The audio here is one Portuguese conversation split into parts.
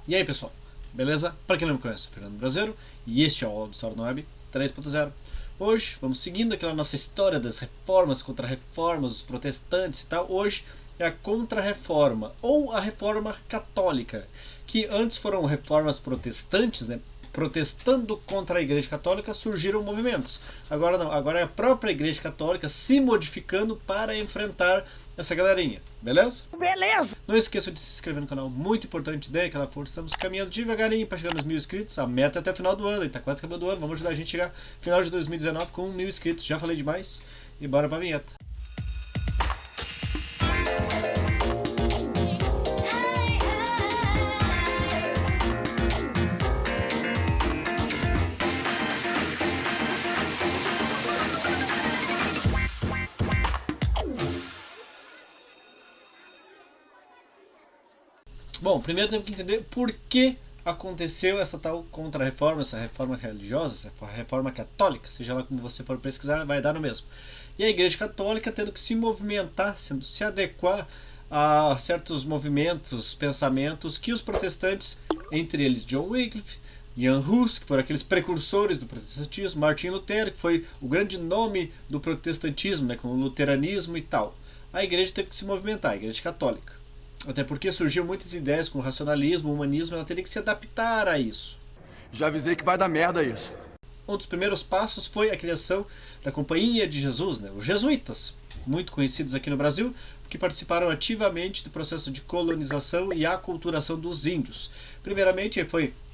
E aí pessoal, beleza? Para quem não me conhece, eu sou Fernando Brasileiro e este é o Aula de História na Web 3.0. Hoje, vamos seguindo aquela nossa história das reformas, contra-reformas, os protestantes e tal. Hoje é a contra-reforma, ou a reforma católica, que antes foram reformas protestantes, né? Protestando contra a Igreja Católica, surgiram movimentos. Agora não, agora é a própria Igreja Católica se modificando para enfrentar essa galerinha, beleza? Beleza! Não esqueça de se inscrever no canal, muito importante, dê aquela força. Estamos caminhando devagarinho para chegar nos 1000 inscritos. A meta é até o final do ano, e tá quase acabando o ano. Vamos ajudar a gente a chegar no final de 2019 com 1000 inscritos. Já falei demais e bora pra vinheta. Bom, primeiro temos que entender por que aconteceu essa tal contra-reforma, essa reforma religiosa, essa reforma católica, seja lá como você for pesquisar, vai dar no mesmo. E a Igreja Católica tendo que se movimentar, se adequar a certos movimentos, pensamentos que os protestantes, entre eles John Wycliffe, Jan Hus, que foram aqueles precursores do protestantismo, Martim Lutero, que foi o grande nome do protestantismo, né, com o luteranismo e tal. A igreja teve que se movimentar, a Igreja Católica. Até porque surgiam muitas ideias com o racionalismo, o humanismo, ela teria que se adaptar a isso. Já avisei que vai dar merda isso. Um dos primeiros passos foi a criação da Companhia de Jesus, né? Os jesuítas, muito conhecidos aqui no Brasil, que participaram ativamente do processo de colonização e aculturação dos índios. Primeiramente,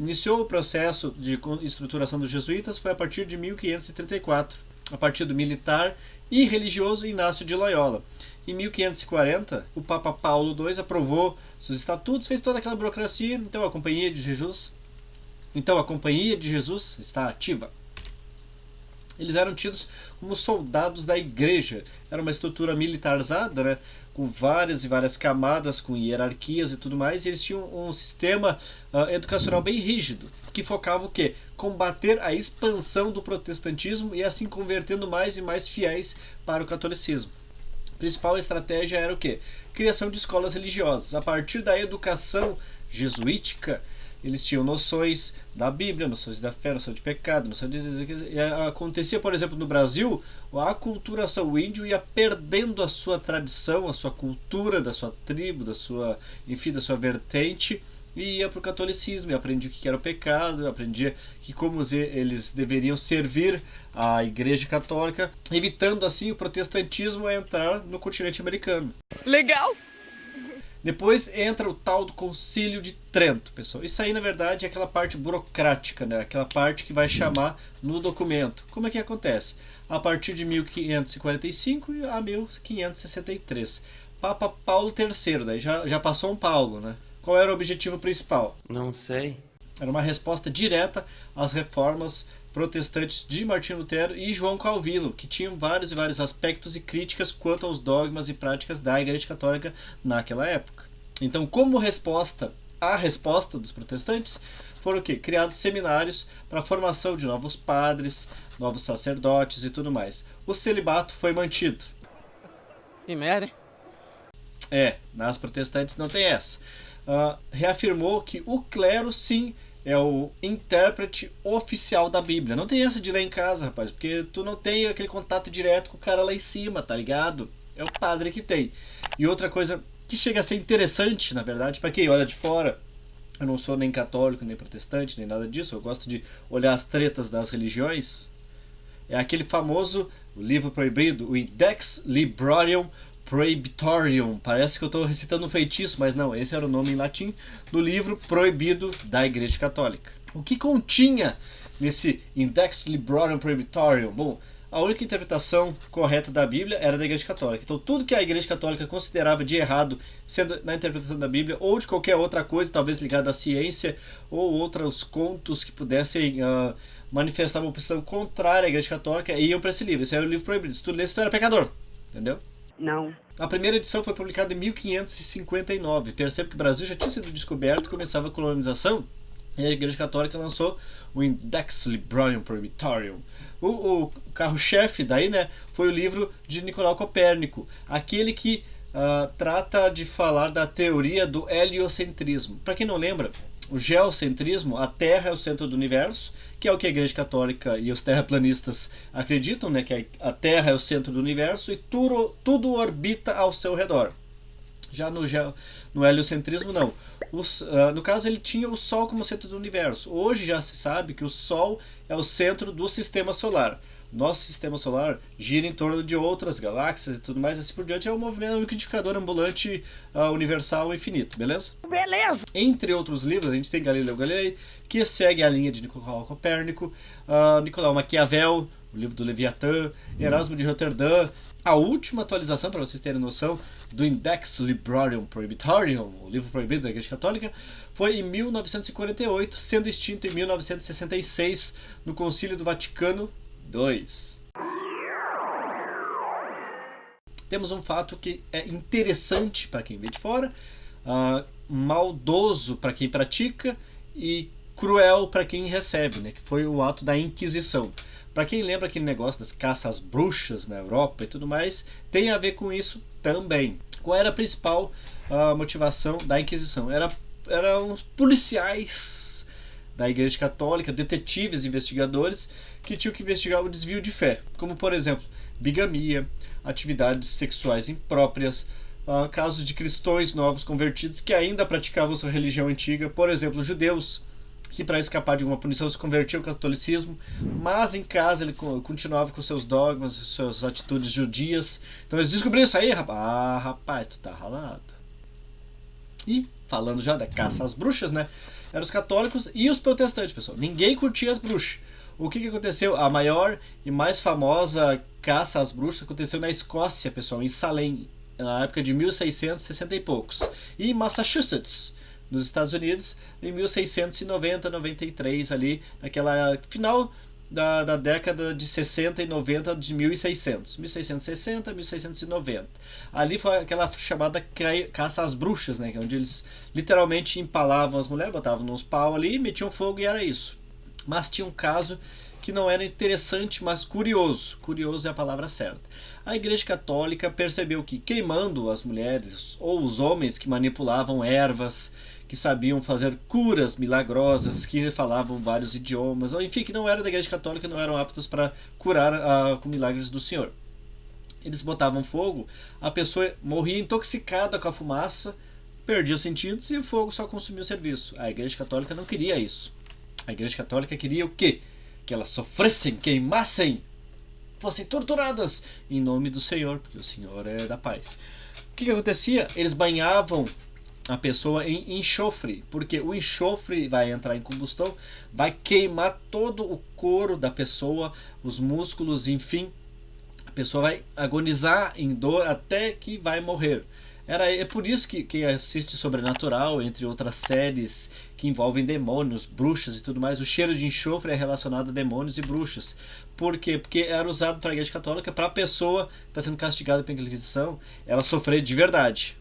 iniciou o processo de estruturação dos jesuítas foi a partir de 1534, a partir do militar e religioso Inácio de Loyola. Em 1540, o Papa Paulo II aprovou seus estatutos, fez toda aquela burocracia, então a Companhia de Jesus está ativa. Eles eram tidos como soldados da igreja. Era uma estrutura militarizada, né, com várias e várias camadas, com hierarquias e tudo mais, e eles tinham um sistema educacional bem rígido, que focava o quê? Combater a expansão do protestantismo e assim convertendo mais e mais fiéis para o catolicismo. A principal estratégia era o quê? Criação de escolas religiosas. A partir da educação jesuítica, eles tinham noções da Bíblia, noções da fé, noção de pecado, noção de... Acontecia, por exemplo, no Brasil, a aculturação. O índio ia perdendo a sua tradição, a sua cultura, da sua tribo, da sua vertente, e ia para o catolicismo, e aprendia o que era o pecado, aprendia como eles deveriam servir a Igreja Católica, evitando assim o protestantismo a entrar no continente americano. Legal! Depois entra o tal do Concílio de Trento, pessoal. Isso aí, na verdade, é aquela parte burocrática, né? Aquela parte que vai chamar no documento. Como é que acontece? A partir de 1545 a 1563. Papa Paulo III, daí já passou um Paulo, né? Qual era o objetivo principal? Não sei. Era uma resposta direta às reformas protestantes de Martim Lutero e João Calvino, que tinham vários e vários aspectos e críticas quanto aos dogmas e práticas da Igreja Católica naquela época. Então, como resposta à resposta dos protestantes, foram o quê? Criados seminários para a formação de novos padres, novos sacerdotes e tudo mais. O celibato foi mantido. Que merda, hein? Nas protestantes não tem essa. Reafirmou que o clero, sim, é o intérprete oficial da Bíblia. Não tem essa de ler em casa, rapaz, porque tu não tem aquele contato direto com o cara lá em cima, tá ligado? É o padre que tem. E outra coisa que chega a ser interessante, na verdade, para quem olha de fora, eu não sou nem católico, nem protestante, nem nada disso, eu gosto de olhar as tretas das religiões, é aquele famoso, o livro proibido, o Index Librorum Prohibitorium. Parece que eu estou recitando um feitiço, mas não, esse era o nome em latim do livro proibido da Igreja Católica. O que continha nesse Index Librorum Prohibitorium? Bom, a única interpretação correta da Bíblia era da Igreja Católica. Então tudo que a Igreja Católica considerava de errado, sendo na interpretação da Bíblia ou de qualquer outra coisa, talvez ligada à ciência ou outros contos que pudessem manifestar uma opção contrária à Igreja Católica, iam para esse livro. Esse era o livro proibido. Se tu lesse, tu era pecador. Entendeu? Não. A primeira edição foi publicada em 1559. Percebe que o Brasil já tinha sido descoberto e começava a colonização. E a Igreja Católica lançou o Index Librorum Prohibitorium. O carro-chefe daí, né, foi o livro de Nicolau Copérnico, aquele que trata de falar da teoria do heliocentrismo. Para quem não lembra, o geocentrismo, a Terra é o centro do universo, que é o que a Igreja Católica e os terraplanistas acreditam, né, que a Terra é o centro do universo e tudo orbita ao seu redor. Já no heliocentrismo, não. No caso, ele tinha o Sol como centro do universo. Hoje já se sabe que o Sol é o centro do sistema solar. Nosso sistema solar gira em torno de outras galáxias e tudo mais, assim por diante. É um movimento, um liquidificador ambulante universal infinito, beleza? Beleza! Entre outros livros, a gente tem Galileu Galilei, que segue a linha de Nicolau Copérnico, Nicolau Maquiavel, o livro do Leviatã, Erasmo de Roterdã. A última atualização, para vocês terem noção, do Index Librarium Prohibitorium, o livro proibido da Igreja Católica, foi em 1948, sendo extinto em 1966 no Concílio do Vaticano II. Temos um fato que é interessante para quem vê de fora, maldoso para quem pratica e cruel para quem recebe, né? Que foi o ato da Inquisição. Para quem lembra aquele negócio das caças às bruxas na Europa e tudo mais, tem a ver com isso também. Qual era a principal motivação da Inquisição? Eram os policiais da Igreja Católica, detetives, investigadores, que tinham que investigar o desvio de fé, como por exemplo, bigamia, atividades sexuais impróprias, casos de cristãos novos convertidos que ainda praticavam sua religião antiga, por exemplo, judeus que para escapar de uma punição se convertiam ao catolicismo, mas em casa ele continuava com seus dogmas, suas atitudes judias. Então eles descobriram isso aí, rapaz. Rapaz, tu tá ralado. E, falando já da caça às bruxas, né? Eram os católicos e os protestantes, pessoal. Ninguém curtia as bruxas. O que aconteceu? A maior e mais famosa caça às bruxas aconteceu na Escócia, pessoal, em Salem, na época de 1660 e poucos. E em Massachusetts, nos Estados Unidos, em 1690, 93, ali, naquela final da década de 60 e 90 de 1600. 1660, 1690. Ali foi aquela chamada caça às bruxas, né? Onde eles literalmente empalavam as mulheres, botavam nos pau ali, metiam fogo e era isso. Mas tinha um caso que não era interessante, mas curioso. Curioso é a palavra certa. A Igreja Católica percebeu que queimando as mulheres ou os homens que manipulavam ervas, que sabiam fazer curas milagrosas, que falavam vários idiomas, ou enfim, que não eram da Igreja Católica, não eram aptos para curar com milagres do Senhor. Eles botavam fogo, a pessoa morria intoxicada com a fumaça, perdia os sentidos e o fogo só consumia o serviço. A Igreja Católica não queria isso. A Igreja Católica queria o quê? Que elas sofressem, queimassem, fossem torturadas em nome do Senhor, porque o Senhor é da paz. O que acontecia? Eles banhavam a pessoa em enxofre, porque o enxofre vai entrar em combustão, vai queimar todo o couro da pessoa, os músculos, enfim, a pessoa vai agonizar em dor até que vai morrer. É por isso que quem assiste Sobrenatural, entre outras séries que envolvem demônios, bruxas e tudo mais, o cheiro de enxofre é relacionado a demônios e bruxas. Por quê? Porque era usado para a Igreja Católica para a pessoa que está sendo castigada pela Inquisição, ela sofrer de verdade.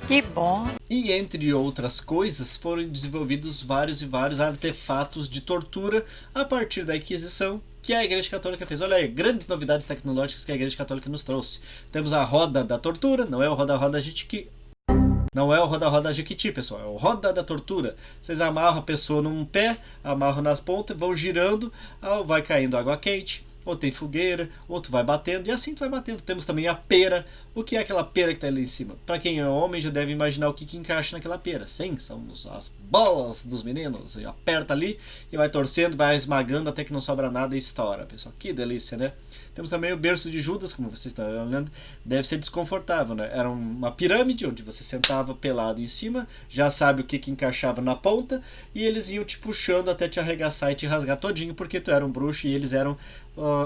Que bom! E entre outras coisas, foram desenvolvidos vários e vários artefatos de tortura a partir da Inquisição, que a Igreja Católica fez. Olha aí, grandes novidades tecnológicas que a Igreja Católica nos trouxe. Temos a roda da tortura, não é o roda-roda Jequiti. Não é o roda-roda Jequiti, pessoal, é o roda da tortura. Vocês amarram a pessoa num pé, amarram nas pontas, vão girando, vai caindo água quente, ou tem fogueira, outro vai batendo, e assim tu vai batendo. Temos também a pera. O que é aquela pera que está ali em cima? Para quem é homem já deve imaginar o que encaixa naquela pera. Sim, são as bolas dos meninos. E aperta ali e vai torcendo, vai esmagando até que não sobra nada e estoura, pessoal. Que delícia, né? Temos também o berço de Judas, como vocês estão olhando. Deve ser desconfortável, né? Era uma pirâmide onde você sentava pelado em cima, já sabe o que encaixava na ponta, e eles iam te puxando até te arregaçar e te rasgar todinho, porque tu era um bruxo e eles eram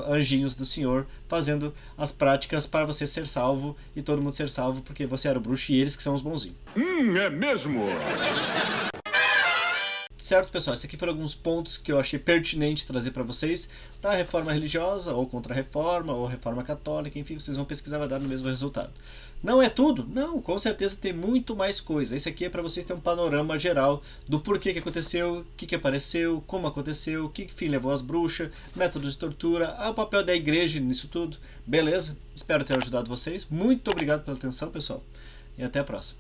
anjinhos do Senhor, fazendo as práticas para você ser salvo e todo mundo ser salvo, porque você era o bruxo e eles que são os bonzinhos. É mesmo? Certo, pessoal? Esses aqui foram alguns pontos que eu achei pertinente trazer para vocês da reforma religiosa, ou contra-reforma, ou reforma católica, enfim, vocês vão pesquisar, vai dar no mesmo resultado. Não é tudo? Não, com certeza tem muito mais coisa. Esse aqui é para vocês terem um panorama geral do porquê que aconteceu, o que apareceu, como aconteceu, o que fim levou às bruxas, métodos de tortura, o papel da igreja nisso tudo. Beleza? Espero ter ajudado vocês. Muito obrigado pela atenção, pessoal, e até a próxima.